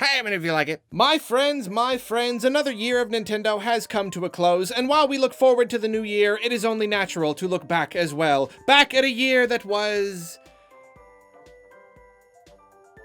Hey, I mean, if you like it. My friends, another year of Nintendo has come to a close, and while we look forward to the new year, it is only natural to look back as well. Back at a year that was...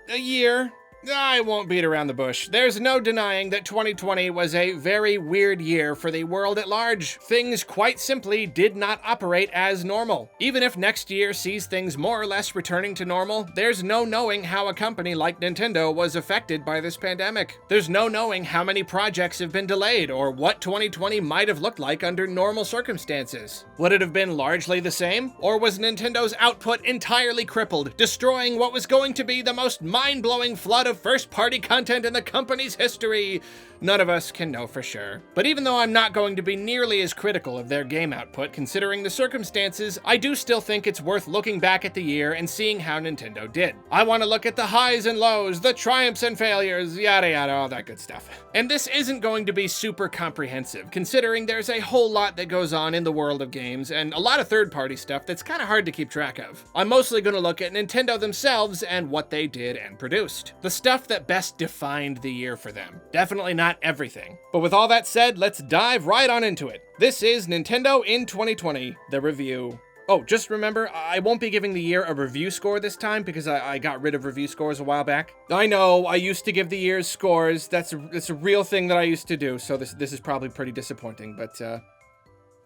a year. I won't beat around the bush. There's no denying that 2020 was a very weird year for the world at large. Things quite simply did not operate as normal. Even if next year sees things more or less returning to normal, there's no knowing how a company like Nintendo was affected by this pandemic. There's no knowing how many projects have been delayed or what 2020 might have looked like under normal circumstances. Would it have been largely the same? Or was Nintendo's output entirely crippled, destroying what was going to be the most mind-blowing flood of first-party content in the company's history? None of us can know for sure. But even though I'm not going to be nearly as critical of their game output considering the circumstances, I do still think it's worth looking back at the year and seeing how Nintendo did. I want to look at the highs and lows, the triumphs and failures, yada yada, all that good stuff. And this isn't going to be super comprehensive, considering there's a whole lot that goes on in the world of games, and a lot of third-party stuff that's kind of hard to keep track of. I'm mostly going to look at Nintendo themselves and what they did and produced. The stuff that best defined the year for them. Definitely not everything. But with all that said, let's dive right on into it. This is Nintendo in 2020, the review. Oh, just remember, I won't be giving the year a review score this time because I got rid of review scores a while back. I know, I used to give the year's scores. That's a real thing that I used to do, so this is probably pretty disappointing, but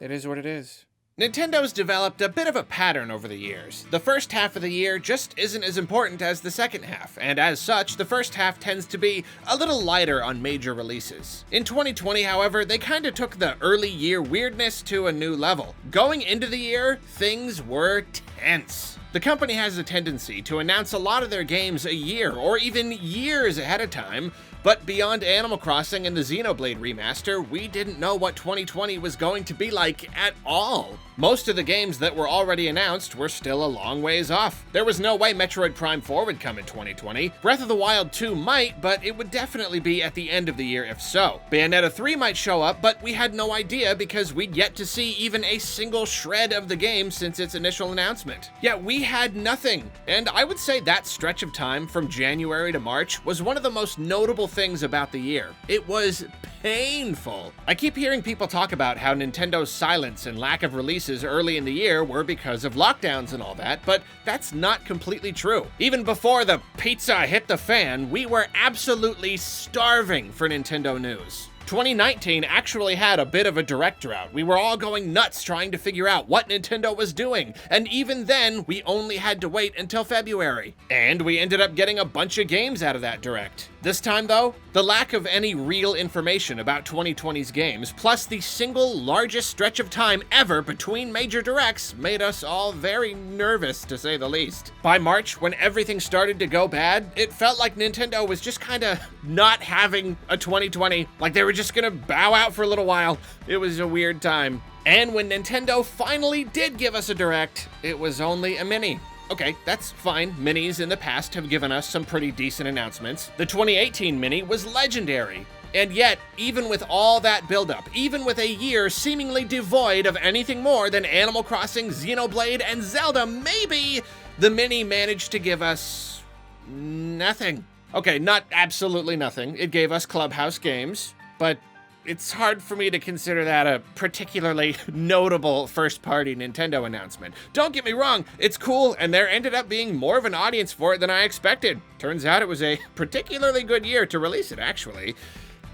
it is what it is. Nintendo's developed a bit of a pattern over the years. The first half of the year just isn't as important as the second half, and as such, the first half tends to be a little lighter on major releases. In 2020, however, they kinda took the early year weirdness to a new level. Going into the year, things were tense. The company has a tendency to announce a lot of their games a year, or even years ahead of time, but beyond Animal Crossing and the Xenoblade Remaster, we didn't know what 2020 was going to be like at all. Most of the games that were already announced were still a long ways off. There was no way Metroid Prime 4 would come in 2020. Breath of the Wild 2 might, but it would definitely be at the end of the year if so. Bayonetta 3 might show up, but we had no idea because we'd yet to see even a single shred of the game since its initial announcement. Yet we had nothing, and I would say that stretch of time from January to March was one of the most notable things about the year. It was painful. I keep hearing people talk about how Nintendo's silence and lack of releases early in the year were because of lockdowns and all that, but that's not completely true. Even before the pizza hit the fan, we were absolutely starving for Nintendo news. 2019 actually had a bit of a direct drought. We were all going nuts trying to figure out what Nintendo was doing, and even then, we only had to wait until February. And we ended up getting a bunch of games out of that direct. This time though, the lack of any real information about 2020's games, plus the single largest stretch of time ever between major directs, made us all very nervous to say the least. By March, when everything started to go bad, it felt like Nintendo was just kinda not having a 2020, like they were just gonna bow out for a little while. It was a weird time. And when Nintendo finally did give us a direct, it was only a mini. Okay, that's fine. Minis in the past have given us some pretty decent announcements. The 2018 mini was legendary. And yet, even with all that buildup, even with a year seemingly devoid of anything more than Animal Crossing, Xenoblade, and Zelda, maybe, the mini managed to give us nothing. Okay, not absolutely nothing. It gave us Clubhouse games, but it's hard for me to consider that a particularly notable first-party Nintendo announcement. Don't get me wrong, it's cool, and there ended up being more of an audience for it than I expected. Turns out it was a particularly good year to release it, actually.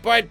But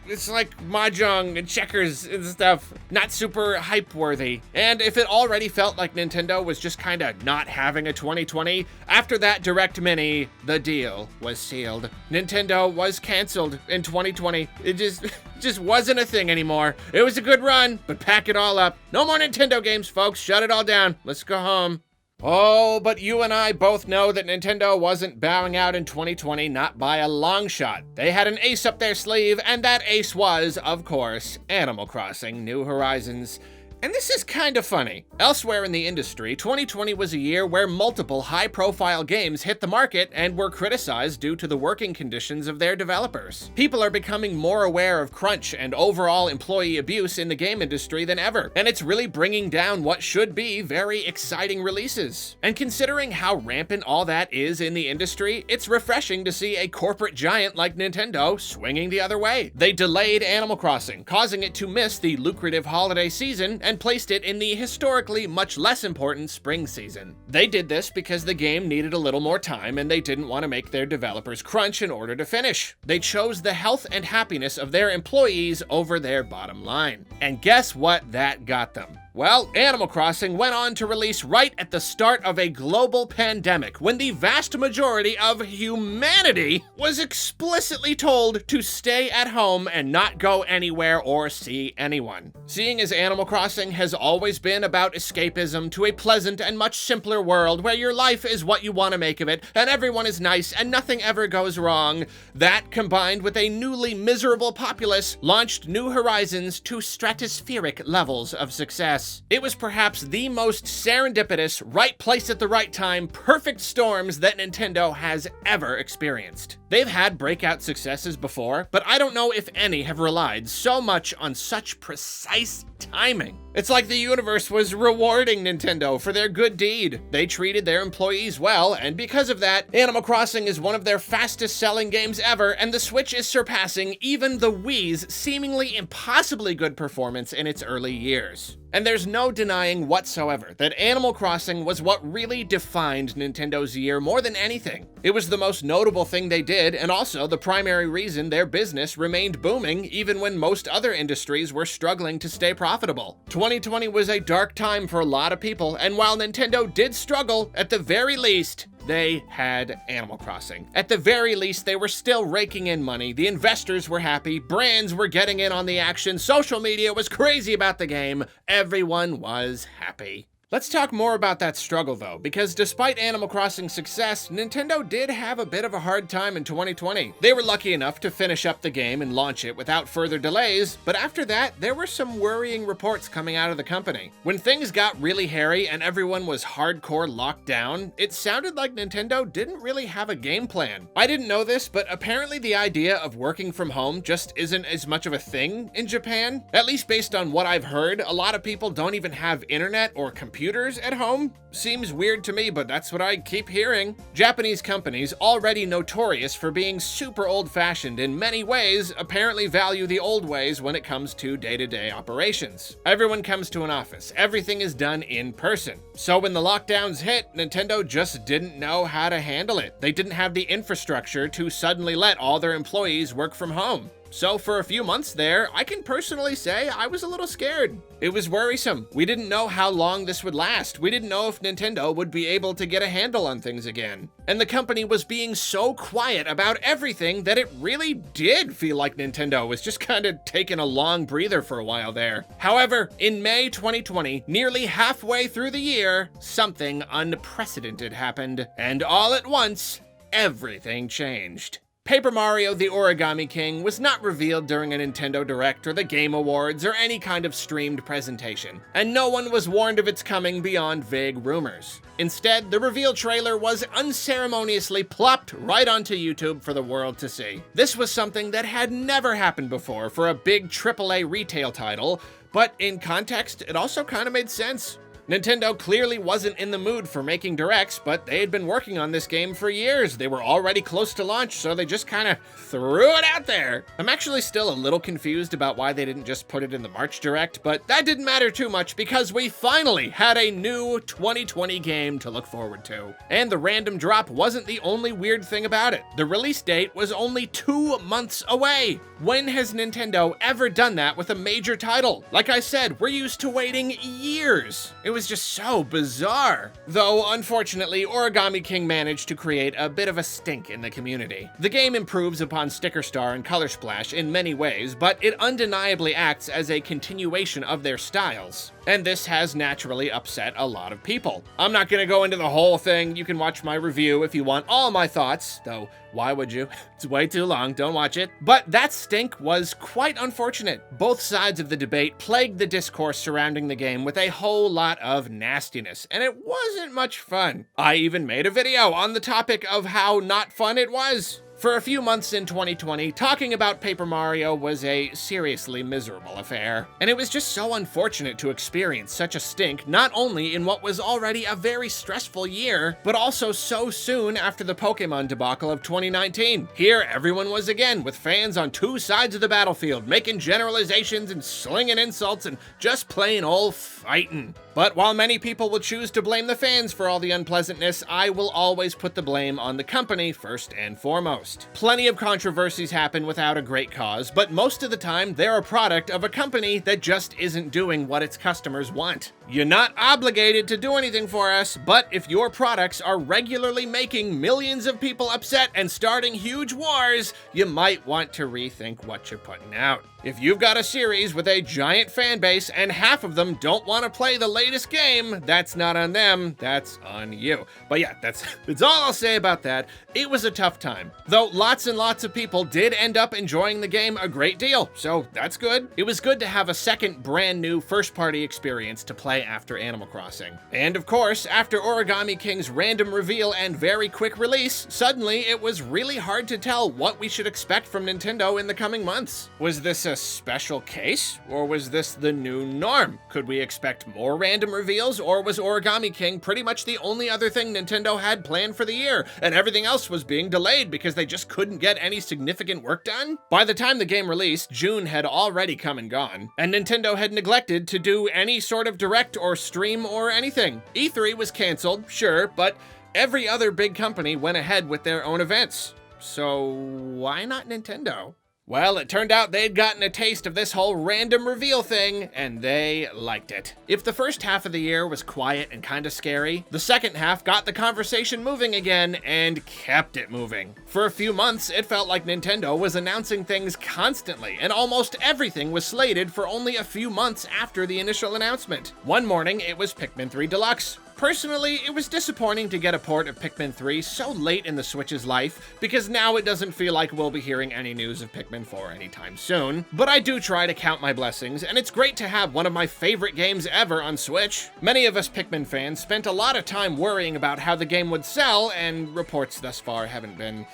it's like Mahjong and checkers and stuff, not super hype-worthy. And if it already felt like Nintendo was just kinda not having a 2020, after that Direct Mini, the deal was sealed. Nintendo was canceled in 2020. It just wasn't a thing anymore. It was a good run, but pack it all up. No more Nintendo games, folks. Shut it all down. Let's go home. Oh, but you and I both know that Nintendo wasn't bowing out in 2020, not by a long shot. They had an ace up their sleeve, and that ace was, of course, Animal Crossing: New Horizons. And this is kind of funny. Elsewhere in the industry, 2020 was a year where multiple high-profile games hit the market and were criticized due to the working conditions of their developers. People are becoming more aware of crunch and overall employee abuse in the game industry than ever, and it's really bringing down what should be very exciting releases. And considering how rampant all that is in the industry, it's refreshing to see a corporate giant like Nintendo swinging the other way. They delayed Animal Crossing, causing it to miss the lucrative holiday season and placed it in the historically much less important spring season. They did this because the game needed a little more time and they didn't want to make their developers crunch in order to finish. They chose the health and happiness of their employees over their bottom line. And guess what that got them? Well, Animal Crossing went on to release right at the start of a global pandemic when the vast majority of humanity was explicitly told to stay at home and not go anywhere or see anyone. Seeing as Animal Crossing has always been about escapism to a pleasant and much simpler world where your life is what you want to make of it and everyone is nice and nothing ever goes wrong, that combined with a newly miserable populace launched New Horizons to stratospheric levels of success. It was perhaps the most serendipitous, right place at the right time, perfect storms that Nintendo has ever experienced. They've had breakout successes before, but I don't know if any have relied so much on such precise timing. It's like the universe was rewarding Nintendo for their good deed. They treated their employees well, and because of that, Animal Crossing is one of their fastest selling games ever, and the Switch is surpassing even the Wii's seemingly impossibly good performance in its early years. And there's no denying whatsoever that Animal Crossing was what really defined Nintendo's year more than anything. It was the most notable thing they did, and also the primary reason their business remained booming even when most other industries were struggling to stay profitable. 2020 was a dark time for a lot of people, and while Nintendo did struggle, at the very least, they had Animal Crossing. At the very least, they were still raking in money, the investors were happy, brands were getting in on the action, social media was crazy about the game, everyone was happy. Let's talk more about that struggle though, because despite Animal Crossing's success, Nintendo did have a bit of a hard time in 2020. They were lucky enough to finish up the game and launch it without further delays, but after that, there were some worrying reports coming out of the company. When things got really hairy and everyone was hardcore locked down, it sounded like Nintendo didn't really have a game plan. I didn't know this, but apparently the idea of working from home just isn't as much of a thing in Japan. At least based on what I've heard, a lot of people don't even have internet or computers at home. Seems weird to me, but that's what I keep hearing. Japanese companies, already notorious for being super old-fashioned in many ways, apparently value the old ways when it comes to day-to-day operations. Everyone comes to an office. Everything is done in person. So when the lockdowns hit, Nintendo just didn't know how to handle it. They didn't have the infrastructure to suddenly let all their employees work from home. So for a few months there, I can personally say I was a little scared. It was worrisome. We didn't know how long this would last. We didn't know if Nintendo would be able to get a handle on things again. And the company was being so quiet about everything that it really did feel like Nintendo was just kind of taking a long breather for a while there. However, in May 2020, nearly halfway through the year, something unprecedented happened. And all at once, everything changed. Paper Mario: The Origami King was not revealed during a Nintendo Direct or the Game Awards or any kind of streamed presentation, and no one was warned of its coming beyond vague rumors. Instead, the reveal trailer was unceremoniously plopped right onto YouTube for the world to see. This was something that had never happened before for a big AAA retail title, but in context, it also kind of made sense. Nintendo clearly wasn't in the mood for making directs, but they had been working on this game for years. They were already close to launch, so they just kind of threw it out there. I'm actually still a little confused about why they didn't just put it in the March Direct, but that didn't matter too much because we finally had a new 2020 game to look forward to. And the random drop wasn't the only weird thing about it. The release date was only 2 months away. When has Nintendo ever done that with a major title? Like I said, we're used to waiting years. It was just so bizarre. Though, unfortunately, Origami King managed to create a bit of a stink in the community. The game improves upon Sticker Star and Color Splash in many ways, but it undeniably acts as a continuation of their styles. and this has naturally upset a lot of people. I'm not gonna go into the whole thing. You can watch my review if you want all my thoughts, though why would you? It's way too long, don't watch it. But that stink was quite unfortunate. Both sides of the debate plagued the discourse surrounding the game with a whole lot of nastiness, and it wasn't much fun. I even made a video on the topic of how not fun it was. For a few months in 2020, talking about Paper Mario was a seriously miserable affair. And it was just so unfortunate to experience such a stink, not only in what was already a very stressful year, but also so soon after the Pokemon debacle of 2019. Here, everyone was again, with fans on two sides of the battlefield, making generalizations and slinging insults and just plain old fighting. But while many people will choose to blame the fans for all the unpleasantness, I will always put the blame on the company first and foremost. Plenty of controversies happen without a great cause, but most of the time they're a product of a company that just isn't doing what its customers want. You're not obligated to do anything for us, but if your products are regularly making millions of people upset and starting huge wars, you might want to rethink what you're putting out. If you've got a series with a giant fan base and half of them don't want to play the latest game, that's not on them, that's on you. But yeah, that's all I'll say about that. It was a tough time, though lots and lots of people did end up enjoying the game a great deal, so that's good. It was good to have a second brand new first-party experience to play after Animal Crossing. And of course, after Origami King's random reveal and very quick release, suddenly it was really hard to tell what we should expect from Nintendo in the coming months. Was this a special case, or was this the new norm? Could we expect more random reveals, or was Origami King pretty much the only other thing Nintendo had planned for the year, and everything else was being delayed because they just couldn't get any significant work done? By the time the game released, June had already come and gone, and Nintendo had neglected to do any sort of direct or stream or anything. E3 was canceled, sure, but every other big company went ahead with their own events. So why not Nintendo? Well, it turned out they'd gotten a taste of this whole random reveal thing, and they liked it. If the first half of the year was quiet and kinda scary, the second half got the conversation moving again and kept it moving. For a few months, it felt like Nintendo was announcing things constantly, and almost everything was slated for only a few months after the initial announcement. One morning, it was Pikmin 3 Deluxe. Personally, it was disappointing to get a port of Pikmin 3 so late in the Switch's life, because now it doesn't feel like we'll be hearing any news of Pikmin 4 anytime soon. But I do try to count my blessings, and it's great to have one of my favorite games ever on Switch. Many of us Pikmin fans spent a lot of time worrying about how the game would sell, and reports thus far haven't been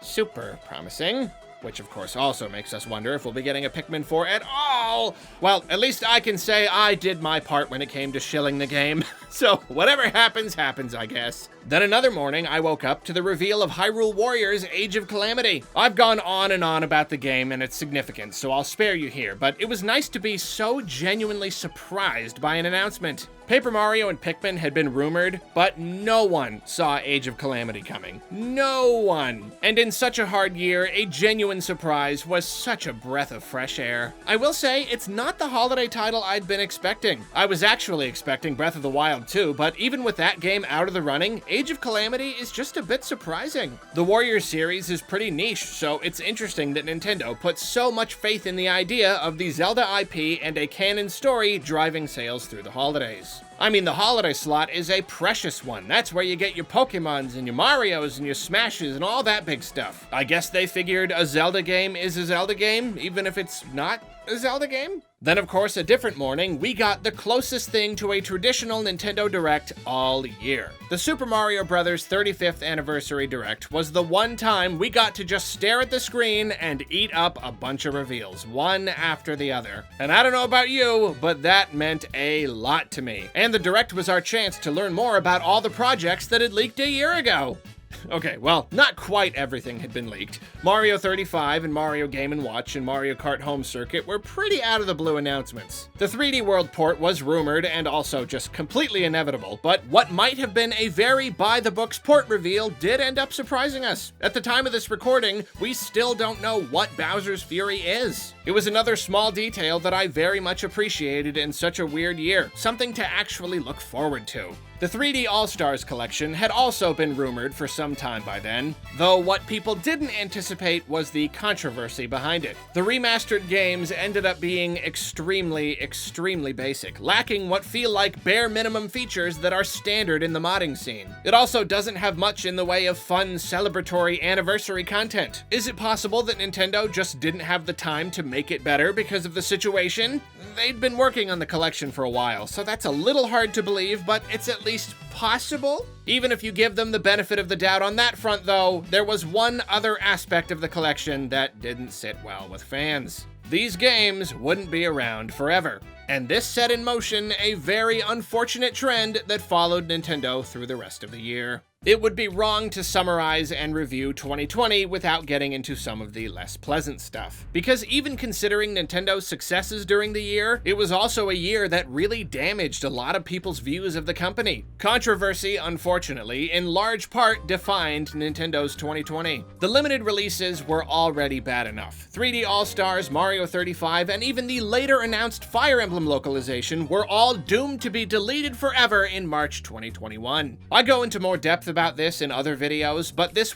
super promising. Which of course also makes us wonder if we'll be getting a Pikmin 4 at all. Well, at least I can say I did my part when it came to shilling the game. So whatever happens, happens, I guess. Then another morning, I woke up to the reveal of Hyrule Warriors Age of Calamity. I've gone on and on about the game and its significance, so I'll spare you here, but it was nice to be so genuinely surprised by an announcement. Paper Mario and Pikmin had been rumored, but no one saw Age of Calamity coming. No one. And in such a hard year, a genuine surprise was such a breath of fresh air. I will say, it's not the holiday title I'd been expecting. I was actually expecting Breath of the Wild too, but even with that game out of the running, Age of Calamity is just a bit surprising. The Warriors series is pretty niche, so it's interesting that Nintendo put so much faith in the idea of the Zelda IP and a canon story driving sales through the holidays. I mean, the holiday slot is a precious one. That's where you get your Pokemons and your Marios and your Smashes and all that big stuff. I guess they figured a Zelda game is a Zelda game, even if it's not a Zelda game? Then, of course, a different morning, we got the closest thing to a traditional Nintendo Direct all year. The Super Mario Bros. 35th Anniversary Direct was the one time we got to just stare at the screen and eat up a bunch of reveals, one after the other. And I don't know about you, but that meant a lot to me. And the Direct was our chance to learn more about all the projects that had leaked a year ago. Okay, well, not quite everything had been leaked. Mario 35 and Mario Game & Watch and Mario Kart Home Circuit were pretty out-of-the-blue announcements. The 3D World port was rumored and also just completely inevitable, but what might have been a very by-the-books port reveal did end up surprising us. At the time of this recording, we still don't know what Bowser's Fury is. It was another small detail that I very much appreciated in such a weird year, something to actually look forward to. The 3D All-Stars collection had also been rumored for some time by then, though what people didn't anticipate was the controversy behind it. The remastered games ended up being extremely basic, lacking what feel like bare minimum features that are standard in the modding scene. It also doesn't have much in the way of fun, celebratory anniversary content. Is it possible that Nintendo just didn't have the time to make it better because of the situation? They'd been working on the collection for a while, so that's a little hard to believe, but it's at least possible? Even if you give them the benefit of the doubt on that front, though, there was one other aspect of the collection that didn't sit well with fans. These games wouldn't be around forever, and this set in motion a very unfortunate trend that followed Nintendo through the rest of the year. It would be wrong to summarize and review 2020 without getting into some of the less pleasant stuff. Because even considering Nintendo's successes during the year, it was also a year that really damaged a lot of people's views of the company. Controversy, unfortunately, in large part defined Nintendo's 2020. The limited releases were already bad enough. 3D All-Stars, Mario 35, and even the later announced Fire Emblem localization were all doomed to be deleted forever in March 2021. I go into more depth about this in other videos, but this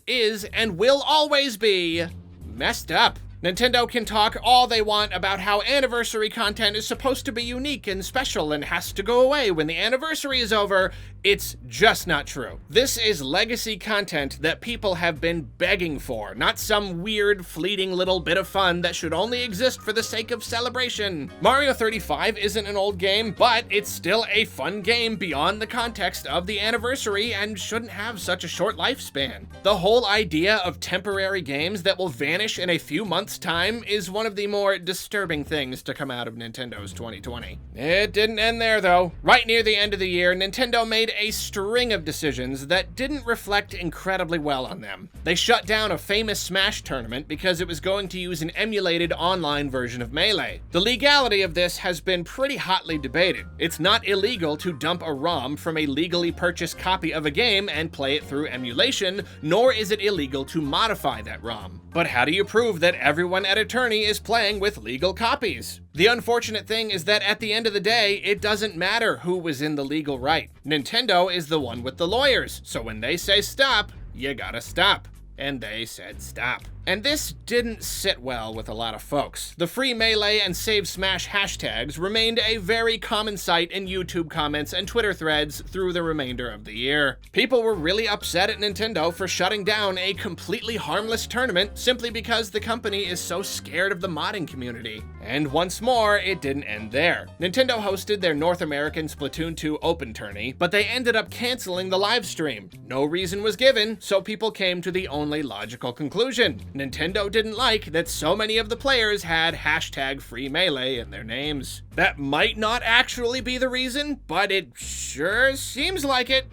is, and will always be messed up. Nintendo can talk all they want about how anniversary content is supposed to be unique and special and has to go away when the anniversary is over. It's just not true. This is legacy content that people have been begging for, not some weird, fleeting little bit of fun that should only exist for the sake of celebration. Mario 35 isn't an old game, but it's still a fun game beyond the context of the anniversary and shouldn't have such a short lifespan. The whole idea of temporary games that will vanish in a few months' time is one of the more disturbing things to come out of Nintendo's 2020. It didn't end there, though. Right near the end of the year, Nintendo made a string of decisions that didn't reflect incredibly well on them. They shut down a famous Smash tournament because it was going to use an emulated online version of Melee. The legality of this has been pretty hotly debated. It's not illegal to dump a ROM from a legally purchased copy of a game and play it through emulation, nor is it illegal to modify that ROM. But how do you prove that everyone at a tourney is playing with legal copies? The unfortunate thing is that at the end of the day, it doesn't matter who was in the legal right. Nintendo is the one with the lawyers, so when they say stop, you gotta stop. And they said stop. And this didn't sit well with a lot of folks. The free Melee and Save Smash hashtags remained a very common sight in YouTube comments and Twitter threads through the remainder of the year. People were really upset at Nintendo for shutting down a completely harmless tournament simply because the company is so scared of the modding community. And once more, it didn't end there. Nintendo hosted their North American Splatoon 2 Open Tourney, but they ended up canceling the live stream. No reason was given, so people came to the only logical conclusion. Nintendo didn't like that so many of the players had hashtag free Melee in their names. That might not actually be the reason, but it sure seems like it.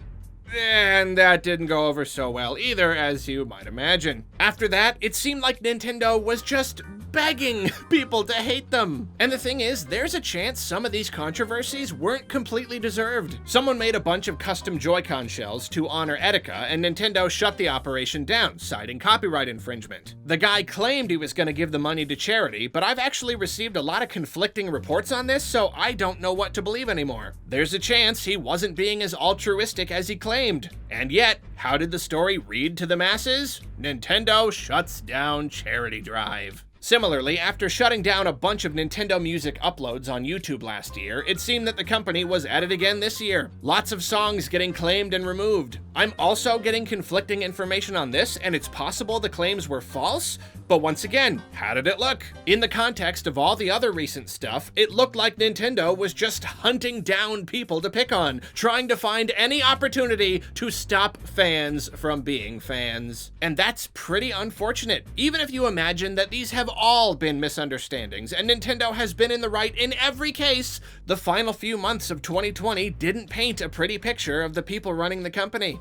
And that didn't go over so well either, as you might imagine. After that, it seemed like Nintendo was just begging people to hate them. And the thing is, there's a chance some of these controversies weren't completely deserved. Someone made a bunch of custom Joy-Con shells to honor Etika, and Nintendo shut the operation down, citing copyright infringement. The guy claimed he was going to give the money to charity, but I've actually received a lot of conflicting reports on this, so I don't know what to believe anymore. There's a chance he wasn't being as altruistic as he claimed. And yet, how did the story read to the masses? Nintendo shuts down charity drive. Similarly, after shutting down a bunch of Nintendo Music uploads on YouTube last year, it seemed that the company was at it again this year. Lots of songs getting claimed and removed. I'm also getting conflicting information on this, and it's possible the claims were false, but once again, how did it look? In the context of all the other recent stuff, it looked like Nintendo was just hunting down people to pick on, trying to find any opportunity to stop fans from being fans. And that's pretty unfortunate, even if you imagine that these have all been misunderstandings, and Nintendo has been in the right in every case. The final few months of 2020 didn't paint a pretty picture of the people running the company.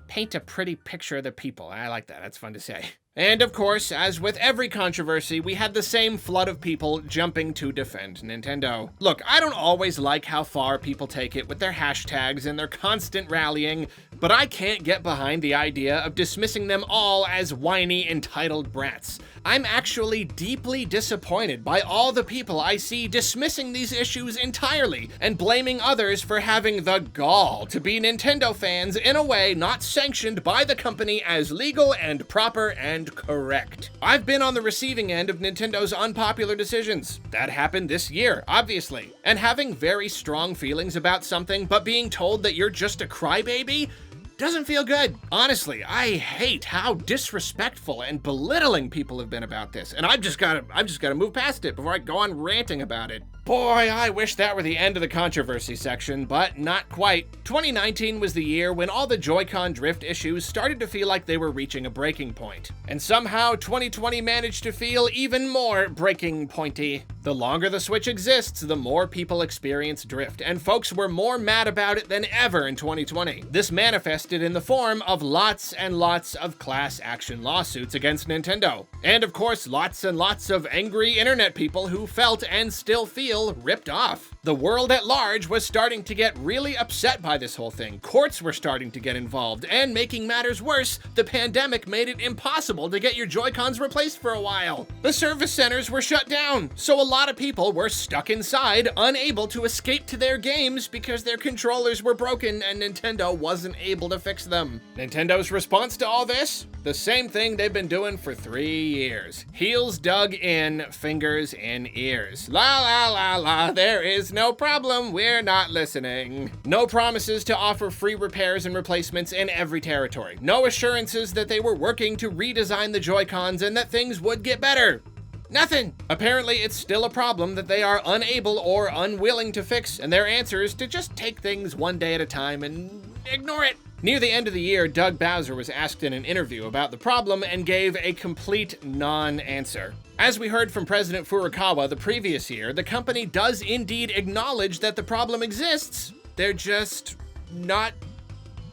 Paint a pretty picture of the people. I like that. That's fun to say. And of course, as with every controversy, we had the same flood of people jumping to defend Nintendo. Look, I don't always like how far people take it with their hashtags and their constant rallying, but I can't get behind the idea of dismissing them all as whiny, entitled brats. I'm actually deeply disappointed by all the people I see dismissing these issues entirely and blaming others for having the gall to be Nintendo fans in a way not sanctioned by the company as legal and proper and correct. I've been on the receiving end of Nintendo's unpopular decisions. That happened this year, obviously. And having very strong feelings about something but being told that you're just a crybaby doesn't feel good. Honestly, I hate how disrespectful and belittling people have been about this, and I've just gotta move past it before I go on ranting about it. Boy, I wish that were the end of the controversy section, but not quite. 2019 was the year when all the Joy-Con drift issues started to feel like they were reaching a breaking point. And somehow 2020 managed to feel even more breaking pointy. The longer the Switch exists, the more people experience drift, and folks were more mad about it than ever in 2020. This manifested in the form of lots and lots of class action lawsuits against Nintendo. And of course, lots and lots of angry internet people who felt and still feel ripped off. The world at large was starting to get really upset by this whole thing. Courts were starting to get involved, and making matters worse, the pandemic made it impossible to get your Joy-Cons replaced for a while. The service centers were shut down, so a lot of people were stuck inside, unable to escape to their games because their controllers were broken and Nintendo wasn't able to fix them. Nintendo's response to all this? The same thing they've been doing for 3 years. Heels dug in, fingers in ears. La la la la, there is no problem, we're not listening. No promises to offer free repairs and replacements in every territory. No assurances that they were working to redesign the Joy-Cons and that things would get better. Nothing! Apparently, it's still a problem that they are unable or unwilling to fix, and their answer is to just take things one day at a time and ignore it. Near the end of the year, Doug Bowser was asked in an interview about the problem and gave a complete non-answer. As we heard from President Furukawa the previous year, the company does indeed acknowledge that the problem exists. They're just not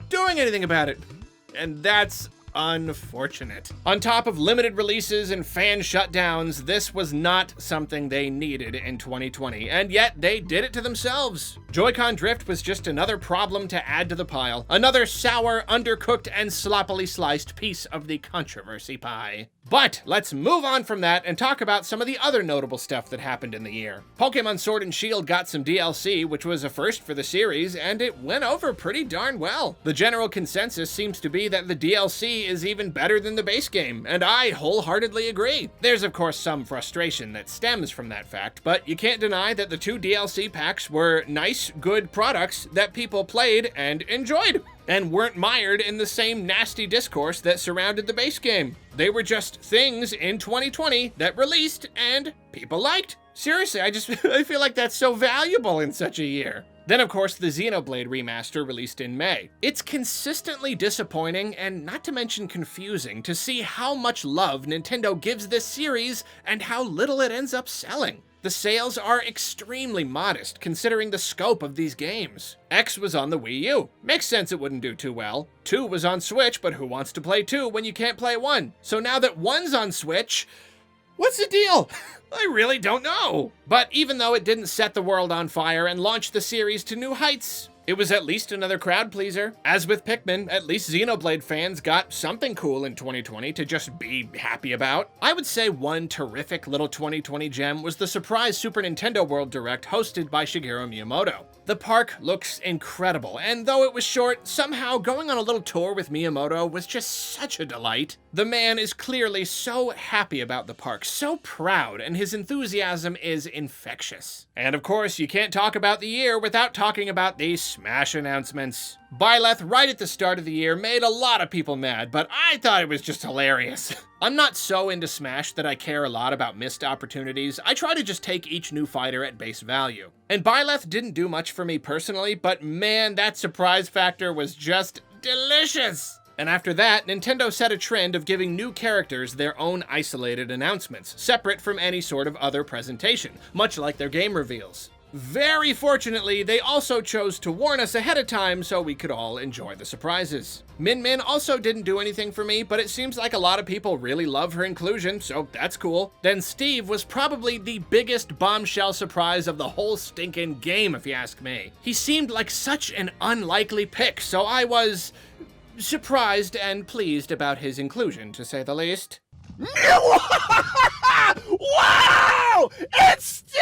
doing anything about it. And that's unfortunate. On top of limited releases and fan shutdowns, this was not something they needed in 2020, and yet they did it to themselves. Joy-Con drift was just another problem to add to the pile, another sour, undercooked, and sloppily sliced piece of the controversy pie. But let's move on from that and talk about some of the other notable stuff that happened in the year. Pokemon Sword and Shield got some DLC, which was a first for the series, and it went over pretty darn well. The general consensus seems to be that the DLC is even better than the base game, and I wholeheartedly agree. There's of course some frustration that stems from that fact, but you can't deny that the 2 DLC packs were nice, good products that people played and enjoyed, and weren't mired in the same nasty discourse that surrounded the base game. They were just things in 2020 that released and people liked. Seriously, I feel like that's so valuable in such a year. Then, of course, the Xenoblade Remaster released in May. It's consistently disappointing and not to mention confusing to see how much love Nintendo gives this series and how little it ends up selling. The sales are extremely modest considering the scope of these games. X was on the Wii U. Makes sense it wouldn't do too well. 2 was on Switch, but who wants to play 2 when you can't play 1? So now that 1's on Switch, what's the deal? I really don't know. But even though it didn't set the world on fire and launch the series to new heights, it was at least another crowd pleaser. As with Pikmin, at least Xenoblade fans got something cool in 2020 to just be happy about. I would say one terrific little 2020 gem was the surprise Super Nintendo World Direct hosted by Shigeru Miyamoto. The park looks incredible, and though it was short, somehow going on a little tour with Miyamoto was just such a delight. The man is clearly so happy about the park, so proud, and his enthusiasm is infectious. And of course, you can't talk about the year without talking about these Smash announcements. Byleth, right at the start of the year, made a lot of people mad, but I thought it was just hilarious. I'm not so into Smash that I care a lot about missed opportunities. I try to just take each new fighter at base value. And Byleth didn't do much for me personally, but man, that surprise factor was just delicious. And after that, Nintendo set a trend of giving new characters their own isolated announcements, separate from any sort of other presentation, much like their game reveals. Very fortunately, they also chose to warn us ahead of time so we could all enjoy the surprises. Min Min also didn't do anything for me, but it seems like a lot of people really love her inclusion, so that's cool. Then Steve was probably the biggest bombshell surprise of the whole stinking game, if you ask me. He seemed like such an unlikely pick, so I was surprised and pleased about his inclusion, to say the least. Wow! It's Steve!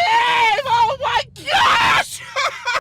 Oh my gosh!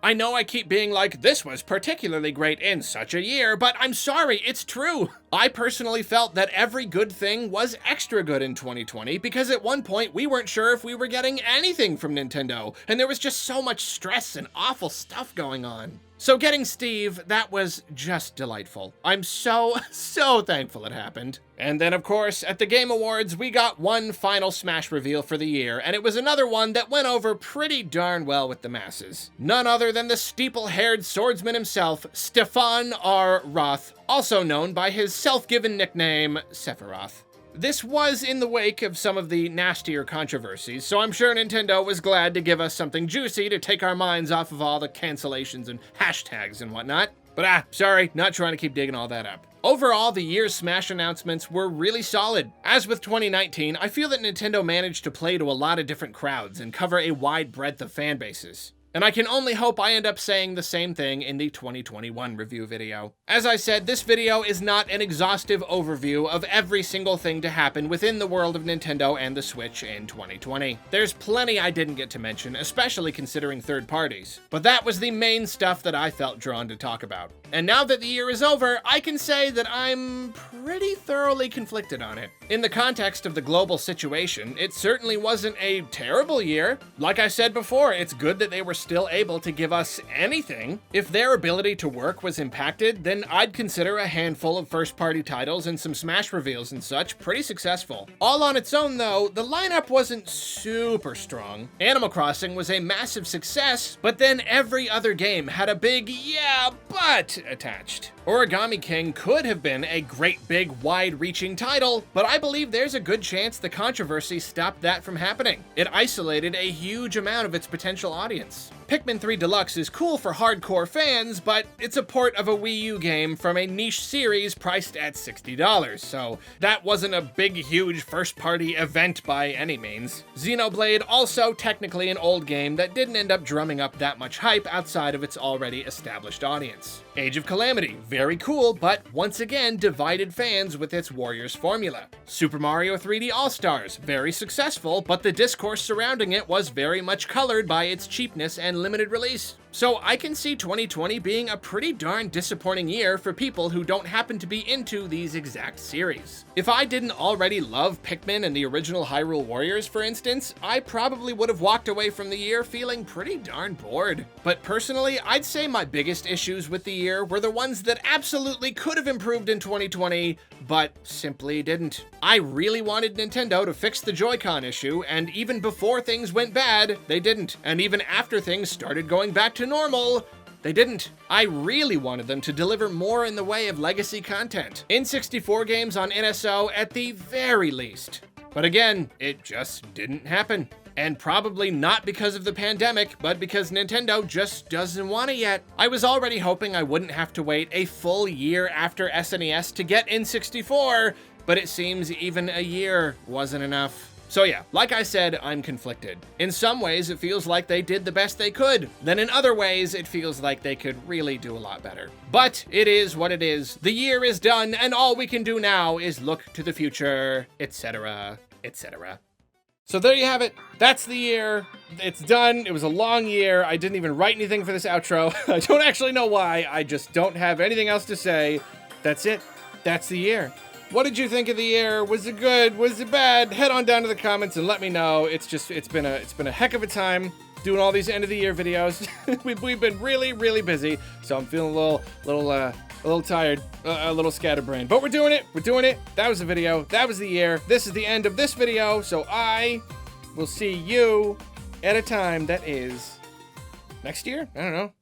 I know I keep being like, this was particularly great in such a year, but I'm sorry, it's true. I personally felt that every good thing was extra good in 2020 because at one point we weren't sure if we were getting anything from Nintendo, and there was just so much stress and awful stuff going on. So getting Steve, that was just delightful. I'm so thankful it happened. And then, of course, at the Game Awards, we got one final Smash reveal for the year, and it was another one that went over pretty darn well with the masses. None other than the steeple-haired swordsman himself, Stefan R. Roth, also known by his self-given nickname, Sephiroth. This was in the wake of some of the nastier controversies, so I'm sure Nintendo was glad to give us something juicy to take our minds off of all the cancellations and hashtags and whatnot. But sorry, not trying to keep digging all that up. Overall, the year's Smash announcements were really solid. As with 2019, I feel that Nintendo managed to play to a lot of different crowds and cover a wide breadth of fan bases. And I can only hope I end up saying the same thing in the 2021 review video. As I said, this video is not an exhaustive overview of every single thing to happen within the world of Nintendo and the Switch in 2020. There's plenty I didn't get to mention, especially considering third parties. But that was the main stuff that I felt drawn to talk about. And now that the year is over, I can say that I'm pretty thoroughly conflicted on it. In the context of the global situation, it certainly wasn't a terrible year. Like I said before, it's good that they were still able to give us anything. If their ability to work was impacted, then I'd consider a handful of first-party titles and some Smash reveals and such pretty successful. All on its own though, the lineup wasn't super strong. Animal Crossing was a massive success, but then every other game had a big yeah, but attached. Origami King could have been a great big wide-reaching title, but I believe there's a good chance the controversy stopped that from happening. It isolated a huge amount of its potential audience. Pikmin 3 Deluxe is cool for hardcore fans, but it's a port of a Wii U game from a niche series priced at $60, so that wasn't a big, huge first-party event by any means. Xenoblade, also technically an old game that didn't end up drumming up that much hype outside of its already established audience. Age of Calamity, very cool, but once again divided fans with its Warriors formula. Super Mario 3D All-Stars, very successful, but the discourse surrounding it was very much colored by its cheapness and limited release. So I can see 2020 being a pretty darn disappointing year for people who don't happen to be into these exact series. If I didn't already love Pikmin and the original Hyrule Warriors, for instance, I probably would have walked away from the year feeling pretty darn bored. But personally, I'd say my biggest issues with the year were the ones that absolutely could have improved in 2020, but simply didn't. I really wanted Nintendo to fix the Joy-Con issue, and even before things went bad, they didn't. And even after things started going back to normal, they didn't. I really wanted them to deliver more in the way of legacy content. N64 games on NSO at the very least. But again, it just didn't happen. And probably not because of the pandemic, but because Nintendo just doesn't want it yet. I was already hoping I wouldn't have to wait a full year after SNES to get N64, but it seems even a year wasn't enough. So yeah, like I said, I'm conflicted. In some ways, it feels like they did the best they could. Then in other ways, it feels like they could really do a lot better. But it is what it is. The year is done, and all we can do now is look to the future, etc., etc. So there you have it. That's the year. It's done. It was a long year. I didn't even write anything for this outro. I don't actually know why. I just don't have anything else to say. That's it. That's the year. What did you think of the year? Was it good? Was it bad? Head on down to the comments and let me know. It's been a heck of a time doing all these end of the year videos. We've been really busy, so I'm feeling a little tired, a little scatterbrained. But we're doing it. We're doing it. That was the video. That was the year. This is the end of this video, so I will see you at a time that is next year? I don't know.